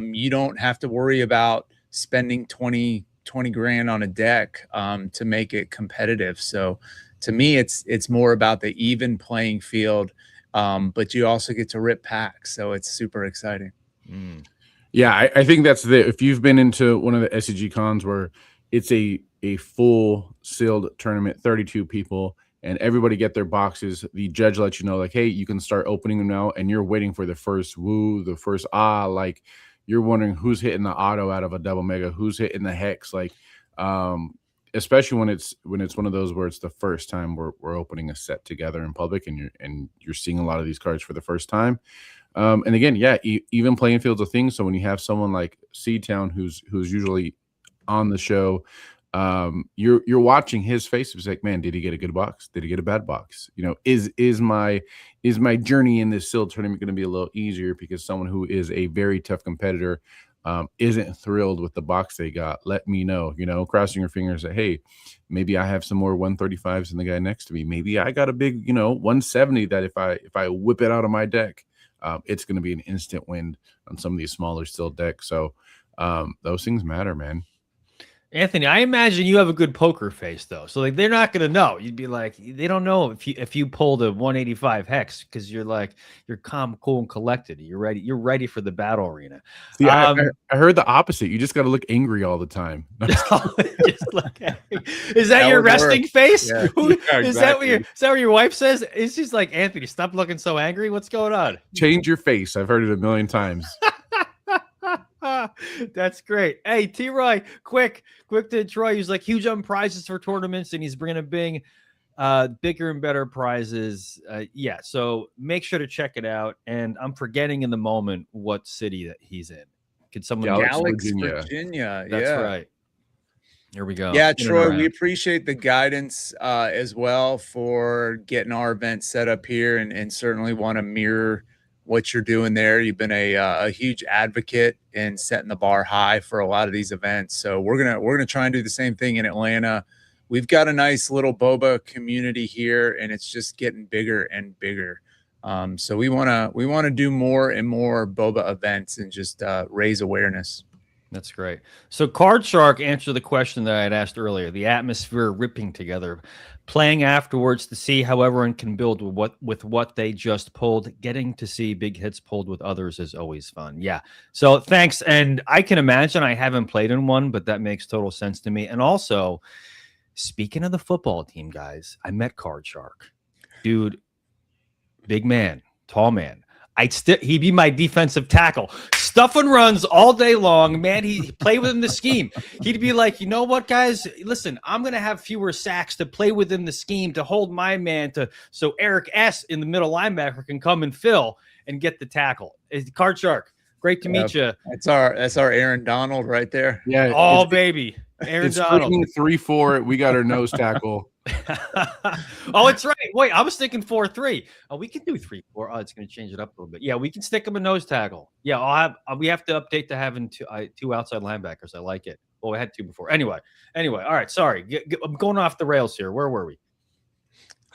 you don't have to worry about spending 20 grand on a deck to make it competitive. So to me, it's more about the even playing field, but you also get to rip packs. So it's super exciting. Yeah, I think that's if you've been into one of the SCG cons where it's a full sealed tournament, 32 people, and everybody get their boxes, the judge lets you know, like, hey, you can start opening them now, and you're waiting for the first woo, the first like you're wondering who's hitting the auto out of a double mega, who's hitting the hex, like especially when it's one of those where it's the first time we're opening a set together in public, and you're seeing a lot of these cards for the first time. And again, yeah, even playing fields of things. So when you have someone like C-Town who's usually on the show, you're watching his face. It's like, man, did he get a good box? Did he get a bad box? You know, is my journey in this sealed tournament going to be a little easier because someone who is a very tough competitor isn't thrilled with the box they got? Let me know. You know, crossing your fingers that, hey, maybe I have some more 135s than the guy next to me. Maybe I got a big, 170 that if I whip it out of my deck, it's going to be an instant win on some of these smaller still decks. So those things matter, man. Anthony, I imagine you have a good poker face though. So like they're not going to know. You'd be like, they don't know if you pulled a 185 hex because you're calm, cool, and collected. You're ready for the battle arena. See, I heard the opposite. You just got to look angry all the time. Just look angry. Is that your resting face? Yeah. Is that what your wife says? It's just like, Anthony, stop looking so angry. What's going on? Change your face. I've heard it a million times. That's great. Hey, T-Roy, quick to Troy. He's like huge on prizes for tournaments, and he's bringing bigger and better prizes. Yeah, so make sure to check it out. And I'm forgetting in the moment what city that he's in. Could someone? Galax, Virginia. That's right. Here we go. Yeah, Spin it Troy, around. we appreciate the guidance as well for getting our event set up here, and certainly want to mirror what you're doing there. You've been a huge advocate in setting the bar high for a lot of these events. So we're gonna try and do the same thing in Atlanta. We've got a nice little boba community here, and it's just getting bigger and bigger. So we wanna do more and more boba events and just raise awareness. That's great. So Card Shark answered the question that I had asked earlier, the atmosphere ripping together, playing afterwards to see how everyone can build with what they just pulled. Getting to see big hits pulled with others is always fun. Yeah. So thanks. And I can imagine, I haven't played in one, but that makes total sense to me. And also, speaking of the football team, guys, I met Card Shark. Dude, big man, tall man. He'd be my defensive tackle. Stuff and runs all day long, man. He play within the scheme. He'd be like, you know what, guys? Listen, I'm gonna have fewer sacks to play within the scheme to hold my man so Eric S. in the middle linebacker can come and fill and get the tackle. Card Shark, great to meet you. That's our Aaron Donald right there. Yeah. Oh, baby. Aaron Donald. 3-4. We got our nose tackle. Oh, it's right. Wait, I was thinking 4-3. Oh, we can do 3-4. Oh, it's going to change it up a little bit. Yeah, we can stick him a nose tackle. Yeah, we have to update to having two outside linebackers. I like it. Well, we had two before. Anyway. All right. Sorry, I'm going off the rails here. Where were we?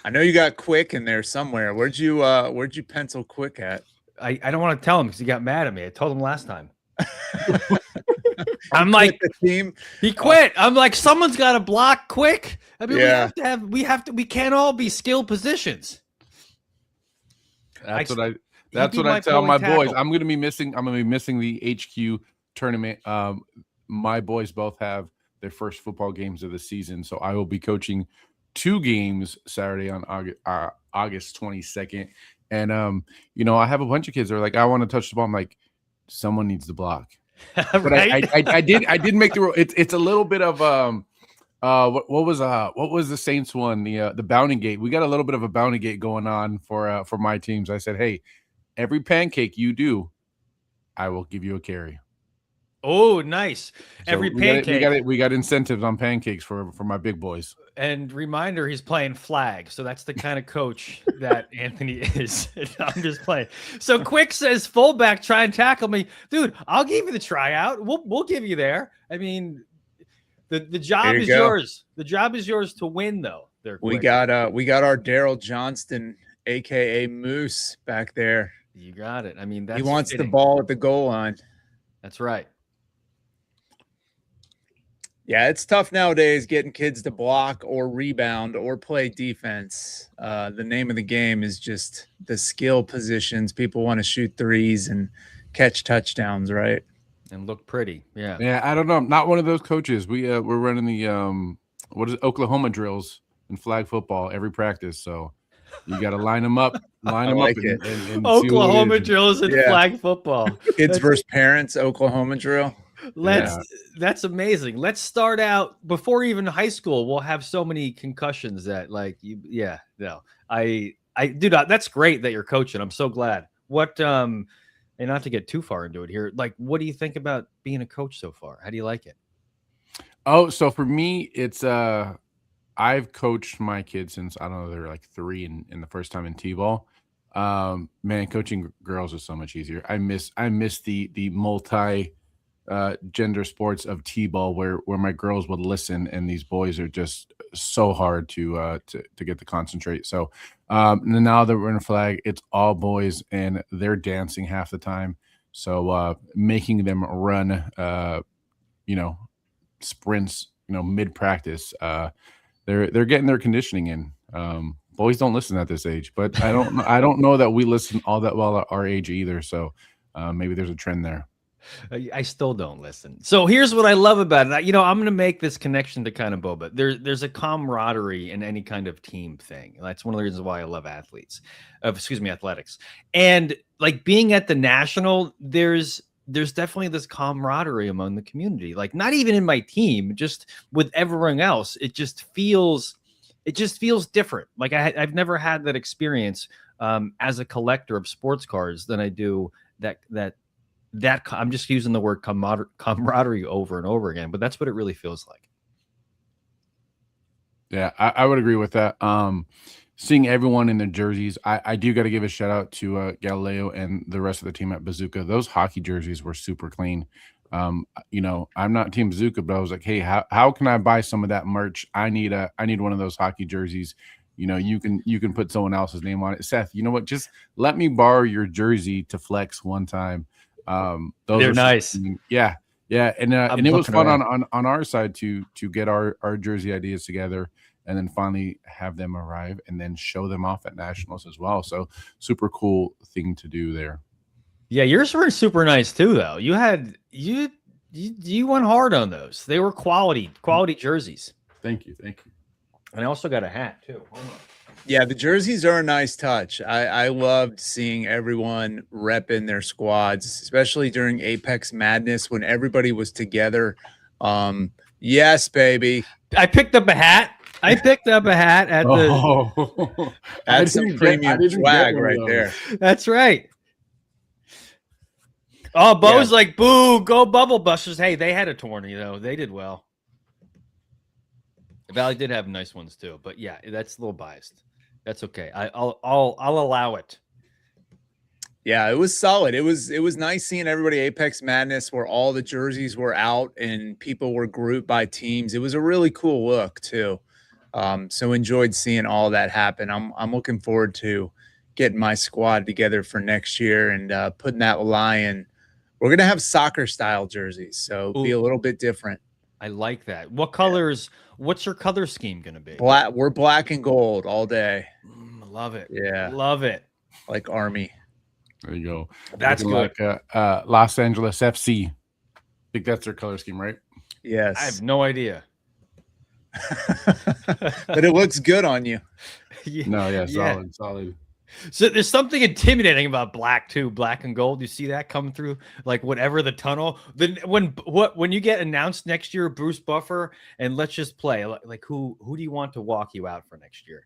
I know you got Quick in there somewhere. Where'd you pencil Quick at? I don't want to tell him because he got mad at me. I told him last time. I'm like, the team. He quit. I'm like, someone's got to block Quick. I mean, Yeah. we can't all be skill positions. That's what I tell my boys. I'm going to be missing the HQ tournament. My boys both have their first football games of the season, so I will be coaching 2 games Saturday on August 22nd. And I have a bunch of kids that are like, I want to touch the ball. I'm like, someone needs to block. But Right? I did make the rule. It's a little bit of what was the Saints one, the bounding gate. We got a little bit of a bounding gate going on for my teams. I said, hey, every pancake you do, I will give you a carry. Oh, nice. So Every pancake. we got incentives on pancakes for my big boys. And reminder, he's playing flag. So that's the kind of coach that Anthony is. I'm just playing. So Quick says, fullback, try and tackle me. Dude, I'll give you the tryout. We'll give you there. I mean, the job is yours. The job is yours to win, though. We got our Daryl Johnston, aka Moose, back there. You got it. I mean, he wants the ball at the goal line. That's right. Yeah, it's tough nowadays getting kids to block or rebound or play defense. The name of the game is just the skill positions. People want to shoot threes and catch touchdowns, right? And look pretty. Yeah. Yeah, I don't know. I'm not one of those coaches. We're running the Oklahoma drills in flag football every practice. So you got to line them up, and Oklahoma drills in flag football. Kids versus parents, Oklahoma drill. That's amazing. Let's start out before even high school. We'll have so many concussions that dude, that's great that you're coaching. I'm so glad. What, and not to get too far into it here, like, what do you think about being a coach so far? How do you like it? Oh, so for me, it's, I've coached my kids since, I don't know, they're like 3 in the first time in T-ball. Man, coaching girls is so much easier. I miss the multi gender sports of T-ball where my girls would listen and these boys are just so hard to get to concentrate. So now that we're in a flag, it's all boys and they're dancing half the time. So making them run sprints, mid practice, they're getting their conditioning in. Boys don't listen at this age, but I don't know that we listen all that well at our age either. So maybe there's a trend there. I still don't listen. So here's what I love about it. I'm going to make this connection to kind of Boba. There's a camaraderie in any kind of team thing. That's one of the reasons why I love athletics. And like being at the national, there's definitely this camaraderie among the community. Like not even in my team, just with everyone else. It just feels different. Like I've never had that experience as a collector of sports cards than I do that I'm just using the word camaraderie over and over again, but that's what it really feels like. Yeah, I would agree with that. Seeing everyone in their jerseys, I do got to give a shout out to Galileo and the rest of the team at Bazooka. Those hockey jerseys were super clean. I'm not Team Bazooka, but I was like, hey, how can I buy some of that merch? I need one of those hockey jerseys. You can put someone else's name on it. Seth, you know what? Just let me borrow your jersey to flex one time. They're nice. Yeah, yeah, and it was looking fun around. on our side to get our jersey ideas together, and then finally have them arrive and then show them off at nationals as well. So super cool thing to do there. Yeah, yours were super nice too, though. You went hard on those. They were quality jerseys. Thank you. And I also got a hat too. Hold on. Yeah, the jerseys are a nice touch. I loved seeing everyone repping their squads, especially during Apex Madness when everybody was together. Yes, baby. I picked up a hat. At the. That's some premium swag right there. That's right. Oh, Bo's like, boo, go Bubble Busters. Hey, they had a tourney though. They did well. Valley did have nice ones too, but yeah, that's a little biased. That's okay. I'll allow it. Yeah, it was solid. It was nice seeing everybody Apex Madness where all the jerseys were out and people were grouped by teams. It was a really cool look too. So enjoyed seeing all that happen. I'm looking forward to getting my squad together for next year and putting that Lion. We're gonna have soccer style jerseys, so be a little bit different. I like that. What colors? What's your color scheme gonna be? Black. We're black and gold all day. I love it. Yeah, love it. Like Army. There you go. That's good. Like Los Angeles FC. I think that's their color scheme, right? Yes. I have no idea. But it looks good on you. No, yeah, solid. So there's something intimidating about black too, black and gold. You see that come through, like whatever the tunnel. Then when you get announced next year, Bruce Buffer, and let's just play. Like who do you want to walk you out for next year?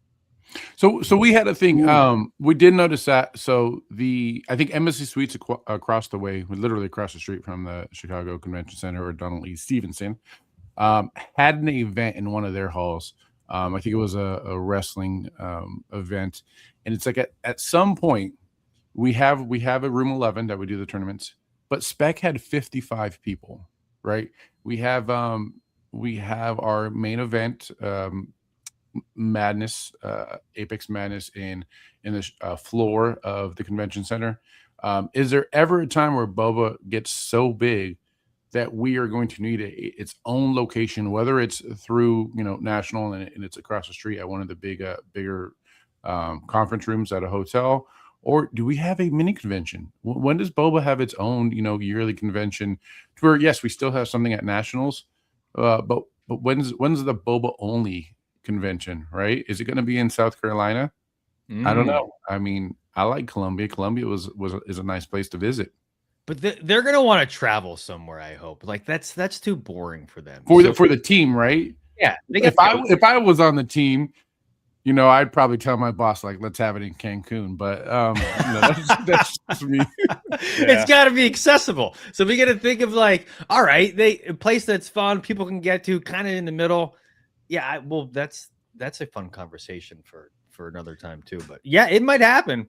So we had a thing. We did notice that. So I think Embassy Suites across the way, literally across the street from the Chicago Convention Center, or Donald E. Stevenson, had an event in one of their halls. I think it was a wrestling event, and it's like at some point we have a room 11 that we do the tournaments, but Spec had 55 people, right? We have our main event, Madness, Apex Madness in the floor of the convention center. Is there ever a time where Boba gets so big that we are going to need its own location, whether it's through national and it's across the street at one of the bigger conference rooms at a hotel, or do we have a mini convention? When does Boba have its own yearly convention? Where yes, we still have something at nationals, but when's the Boba only convention, right? Is it going to be in South Carolina? I don't know. I mean, I like Columbia. Columbia is a nice place to visit. But they're going to want to travel somewhere, I hope. Like that's too boring for them. For the team, right? Yeah. If I was on the team, I'd probably tell my boss, like, let's have it in Cancun. But that's just me. It's got to be accessible. So we got to think of like, all right, a place that's fun, people can get to, kind of in the middle. Yeah, that's a fun conversation for another time too. But yeah, it might happen.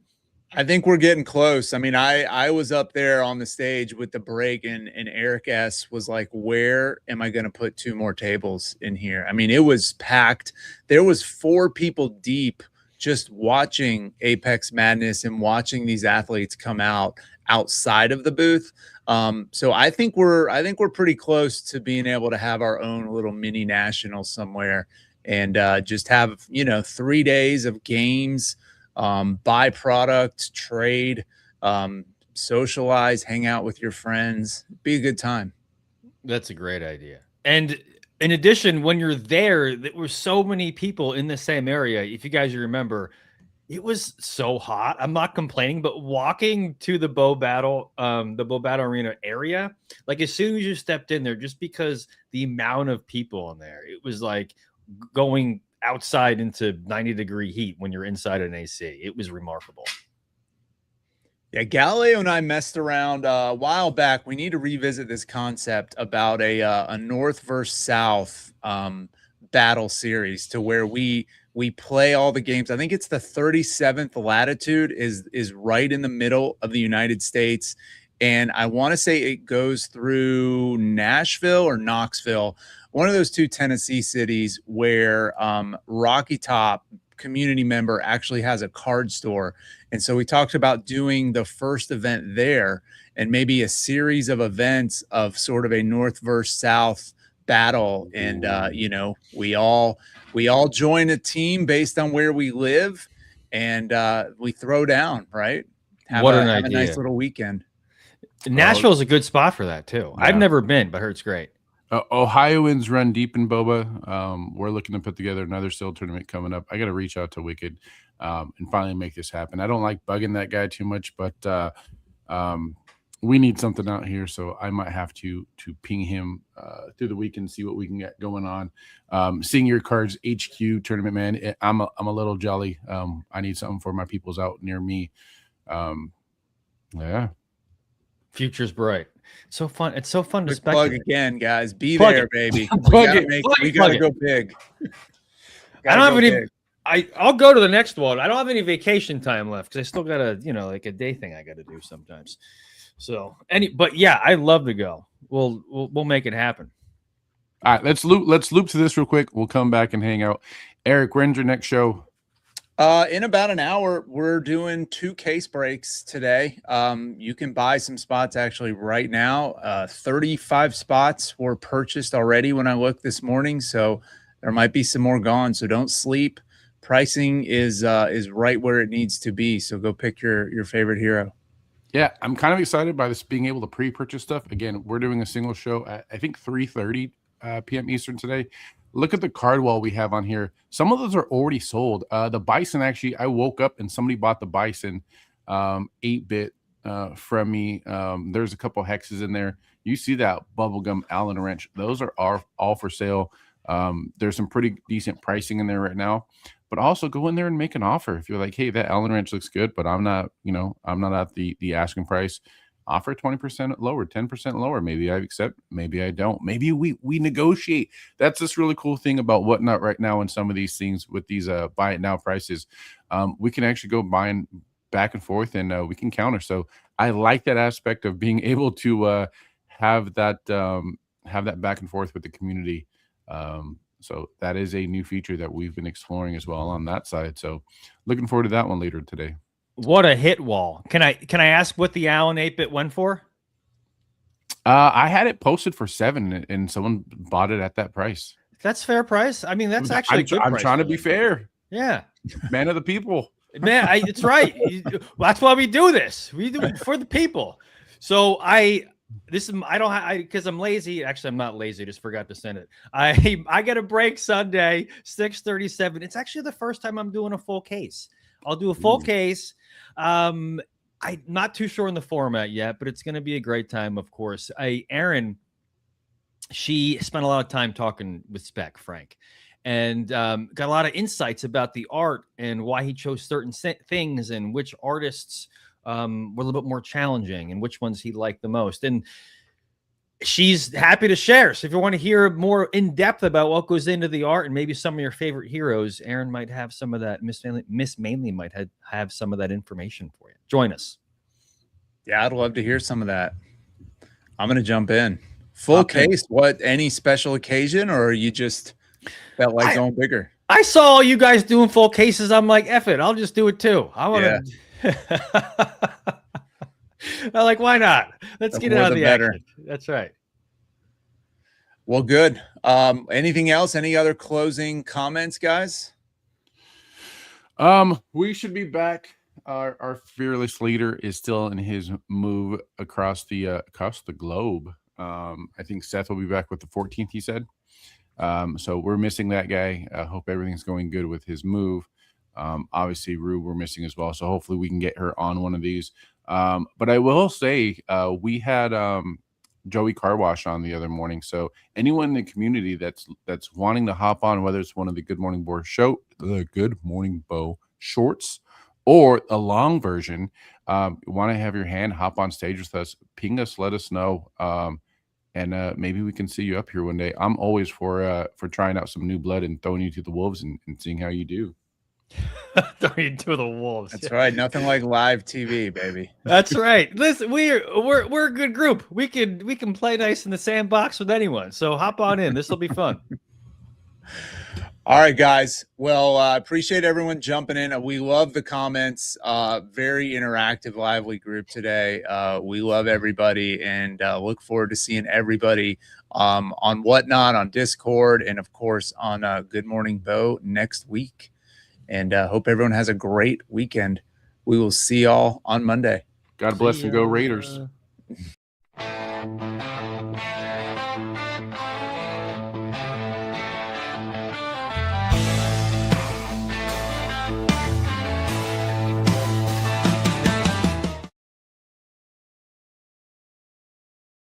I think we're getting close. I mean, I was up there on the stage with the break, and Eric S was like, where am I going to put 2 more tables in here? I mean, it was packed. There was 4 people deep just watching Apex Madness and watching these athletes come out outside of the booth. So I think we're pretty close to being able to have our own little mini national somewhere, and just have 3 days of games, buy product, trade, socialize, hang out with your friends, be a good time. That's a great idea. And in addition, when you're there were so many people in the same area. If you guys remember, it was so hot. I'm not complaining, but walking to the Bow Battle Arena area, like as soon as you stepped in there, just because the amount of people in there, it was like going outside into 90-degree heat when you're inside an AC. It was remarkable. Yeah, Galileo and I messed around a while back. We need to revisit this concept about a North versus South battle series to where we play all the games. I think it's the 37th latitude is right in the middle of the United States. And I want to say it goes through Nashville or Knoxville, one of those two Tennessee cities where Rocky Top community member actually has a card store. And so we talked about doing the first event there and maybe a series of events of sort of a North versus South battle. And, we all join a team based on where we live and we throw down, right? Have a nice little weekend. Nashville is a good spot for that too. Yeah. I've never been, but I heard it's great. Ohioans run deep in Boba. We're looking to put together another SIL tournament coming up. I got to reach out to Wicked and finally make this happen. I don't like bugging that guy too much, but we need something out here, so I might have to ping him through the week and see what we can get going on. Seeing your cards HQ tournament, man, I'm a little jelly. I need something for my peoples out near me. Yeah. Future's bright. So fun. It's so fun to plug again, guys. Be plug there, it. Baby. We gotta go big. I don't have any. I'll go to the next one. I don't have any vacation time left because I still got like a day thing I got to do sometimes. So but yeah, I love to go. We'll make it happen. All right, let's loop to this real quick. We'll come back and hang out. Eric, when's your next show? In about an hour, we're doing 2 case breaks today. You can buy some spots actually right now. 35 spots were purchased already when I looked this morning, so there might be some more gone. So don't sleep. Pricing is right where it needs to be. So go pick your favorite hero. Yeah, I'm kind of excited by this being able to pre-purchase stuff. Again, we're doing a single show at I think 3:30 p.m. Eastern today. Look at the card wall we have on here. Some of those are already sold. The Bison, actually, I woke up and somebody bought the Bison 8-bit from me. There's a couple hexes in there. You see that bubblegum Allen wrench. Those are all for sale. There's some pretty decent pricing in there right now. But also go in there and make an offer. If you're like, hey, that Allen wrench looks good, but I'm not at the asking price. Offer 20% lower, 10% lower. Maybe I accept, maybe I don't. Maybe we negotiate. That's this really cool thing about Whatnot right now and some of these things with these buy it now prices. We can actually go buying back and forth and we can counter. So I like that aspect of being able to have that back and forth with the community. So that is a new feature that we've been exploring as well on that side. So looking forward to that one later today. What a hit wall. Can I ask what the Allen 8-bit went for? I had it posted for $7 and someone bought it at that price. That's fair price. I mean, that's actually I'm trying to be fair. Yeah. Man of the people. Man, it's right. That's why we do this. We do it for the people. So because I'm lazy. Actually, I'm not lazy. I just forgot to send it. I get a break Sunday, 6:37. It's actually the first time I'm doing a full case. I'll do a full case. I'm not too sure in the format yet, but it's going to be a great time, of course. Erin, she spent a lot of time talking with Spec Frank and got a lot of insights about the art and why he chose certain things and which artists were a little bit more challenging and which ones he liked the most. And she's happy to share. So if you want to hear more in depth about what goes into the art and maybe some of your favorite heroes, Erin might have some of that. Miss Mainley might have some of that information for you. Join us. Yeah, I'd love to hear some of that. I'm going to jump in. Full case, what, any special occasion, or you just felt like going bigger? I saw you guys doing full cases. I'm like, F it, I'll just do it too. I want to. I'm like, why not? Let's get out of the action. That's right. Well, good. Anything else? Any other closing comments, guys? We should be back. Our fearless leader is still in his move across the globe. I think Seth will be back with the 14th, he said. So we're missing that guy. I hope everything's going good with his move. Obviously, Rue we're missing as well. So hopefully we can get her on one of these. But I will say we had Joey Car Wash on the other morning. So anyone in the community that's wanting to hop on, whether it's one of the Good Morning Bo shorts or a long version, want to have your hand, hop on stage with us, ping us, let us know. and maybe we can see you up here one day. I'm always for trying out some new blood and throwing you to the wolves and seeing how you do. Throwing to the wolves. That's right. Nothing like live TV, baby. That's right. Listen, we're a good group. We can play nice in the sandbox with anyone. So hop on in. This will be fun. All right, guys. Well, I appreciate everyone jumping in. We love the comments. Very interactive, lively group today. We love everybody and look forward to seeing everybody on Whatnot, on Discord, and of course on Good Morning Bo next week. And hope everyone has a great weekend. We will see y'all on Monday. God bless and go Raiders.